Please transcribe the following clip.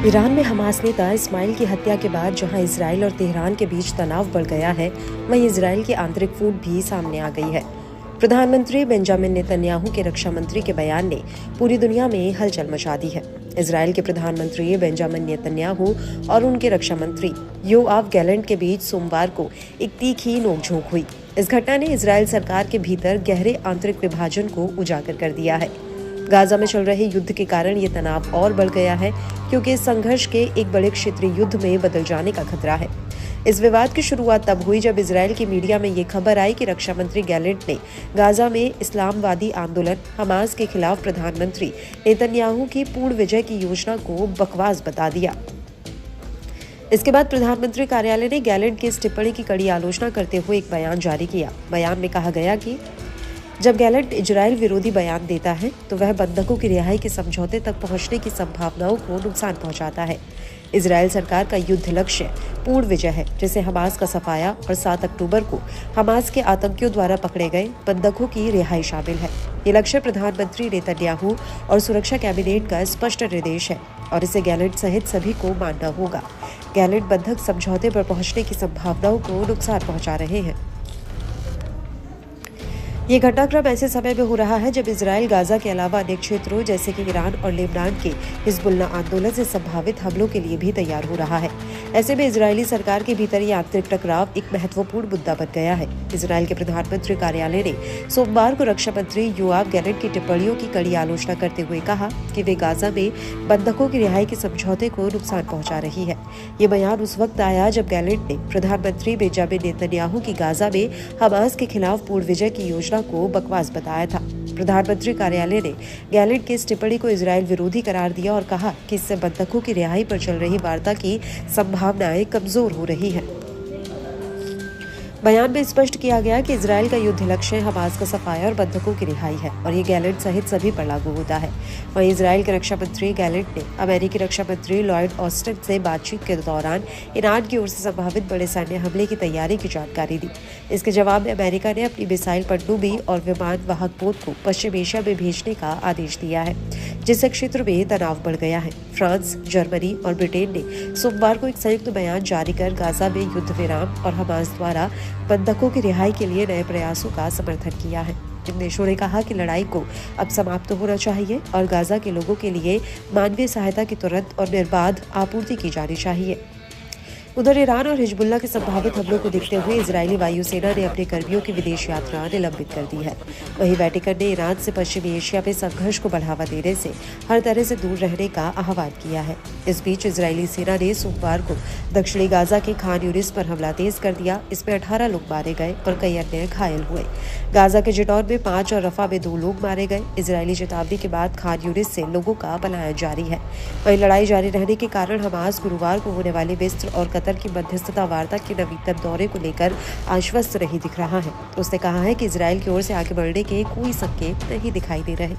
Iran में Hamas नेता इस्माइल की हत्या के बाद जहां इजराइल और तेहरान के बीच तनाव बढ़ गया है, वहीं इजराइल की आंतरिक फूट भी सामने आ गई है। प्रधानमंत्री बेंजामिन नेतन्याहू के रक्षा मंत्री के बयान ने पूरी दुनिया में हलचल मचा दी है। इजराइल के प्रधानमंत्री बेंजामिन नेतन्याहू और उनके रक्षा मंत्री योआव गैलेंट के बीच सोमवार को एक तीखी नोकझोंक हुई। इस घटना ने इजराइल सरकार के भीतर गहरे आंतरिक विभाजन को उजागर कर दिया है। गाजा में चल रहे युद्ध के कारण ये तनाव और बढ़ गया है, क्योंकि इस संघर्ष के एक बड़े क्षेत्रीय युद्ध में बदल जाने का खतरा है। इस विवाद की शुरुआत तब हुई जब इजराइल की मीडिया में ये खबर आई कि रक्षा मंत्री गैलेंट ने गाजा में इस्लामवादी आंदोलन हमास के खिलाफ प्रधानमंत्री नेतन्याहू की पूर्ण विजय की योजना को बकवास बता दिया। इसके बाद प्रधानमंत्री कार्यालय ने गैलेंट की इस टिप्पणी की कड़ी आलोचना करते हुए एक बयान जारी किया। बयान में कहा गया कि जब गैलेंट इजराइल विरोधी बयान देता है तो वह बंधकों की रिहाई के समझौते तक पहुंचने की संभावनाओं को नुकसान पहुंचाता है। इजराइल सरकार का युद्ध लक्ष्य पूर्ण विजय है, जिसे हमास का सफाया और 7 अक्टूबर को हमास के आतंकियों द्वारा पकड़े गए बंधकों की रिहाई शामिल है। ये लक्ष्य प्रधानमंत्री नेतन्याहू और सुरक्षा कैबिनेट का स्पष्ट निर्देश है और इसे गैलेंट सहित सभी को मानना होगा। गैलेंट बंधक समझौते पर पहुंचने की संभावनाओं को नुकसान पहुंचा रहे हैं। ये घटनाक्रम ऐसे समय में हो रहा है जब इजराइल गाजा के अलावा अनेक क्षेत्रों जैसे कि ईरान और लेबनान के हिजबुल्लाह आंदोलन से संभावित हमलों के लिए भी तैयार हो रहा है। ऐसे में इजरायली सरकार के भीतर ये आंतरिक टकराव एक महत्वपूर्ण मुद्दा बन गया है। इजराइल के प्रधानमंत्री कार्यालय ने सोमवार को रक्षा मंत्री योआव गैलेंट की टिप्पणियों की कड़ी आलोचना करते हुए कहा कि वे गाजा में बंधकों की रिहाई के समझौते को नुकसान पहुंचा रही है। ये बयान उस वक्त आया जब गैलेंट ने प्रधानमंत्री बेंजामिन नेतन्याहू की गाजा में हमास के खिलाफ पूर्ण विजय की योजना को बकवास बताया था। प्रधानमंत्री कार्यालय ने गैलेंट की इस टिप्पणी को इजराइल विरोधी करार दिया और कहा कि इससे बंधकों की रिहाई पर चल रही वार्ता की संभावनाएं कमजोर हो रही हैं। बयान में स्पष्ट किया गया कि इजराइल का युद्ध लक्ष्य हमास का सफाया और बंधकों की रिहाई है और ये गैलेंट सहित सभी पर लागू होता है। वहीं इजराइल के रक्षा मंत्री गैलेंट ने अमेरिकी रक्षा मंत्री लॉयड ऑस्टिन से बातचीत के दौरान ईरान की ओर से संभावित बड़े सैन्य हमले की तैयारी की जानकारी दी। इसके जवाब में अमेरिका ने अपनी मिसाइल पनडुब्बी और विमान वाहक पोत को पश्चिम एशिया में भेजने का आदेश दिया है, जिससे क्षेत्र में तनाव बढ़ गया है। फ्रांस, जर्मनी और ब्रिटेन ने सोमवार को एक संयुक्त बयान जारी कर गाजा में युद्ध विराम और हमास द्वारा बंधकों की रिहाई के लिए नए प्रयासों का समर्थन किया है। इन देशों ने कहा कि लड़ाई को अब समाप्त होना चाहिए और गाजा के लोगों के लिए मानवीय सहायता की तुरंत और निर्बाध आपूर्ति की जानी चाहिए। उधर ईरान और हिजबुल्लाह के संभावित हमलों को देखते हुए इजरायली वायुसेना ने अपने कर्मियों की विदेश यात्रा निलंबित कर दी है। वहीं वेटिकन ने ईरान से पश्चिमी एशिया में संघर्ष को बढ़ावा देने से हर तरह से दूर रहने का आह्वान किया है। इस बीच इजरायली सेना ने सोमवार को दक्षिणी गाजा के खान यूनिस पर हमला तेज कर दिया। इसमें 18 लोग मारे गए और कई अन्य घायल हुए। गाजा के जिटौन में 5 और रफा में 2 लोग मारे गए। इजरायली चेतावनी के बाद खान यूनिस से लोगों का पलायन जारी है। वहीं लड़ाई जारी रहने के कारण हमास गुरुवार को होने वाली मिस्र और कतर की मध्यस्थता वार्ता के नवीनतम दौरे को लेकर आश्वस्त नहीं दिख रहा है। उसने कहा है कि इजराइल की ओर से आगे बढ़ने के कोई संकेत नहीं दिखाई दे रहे।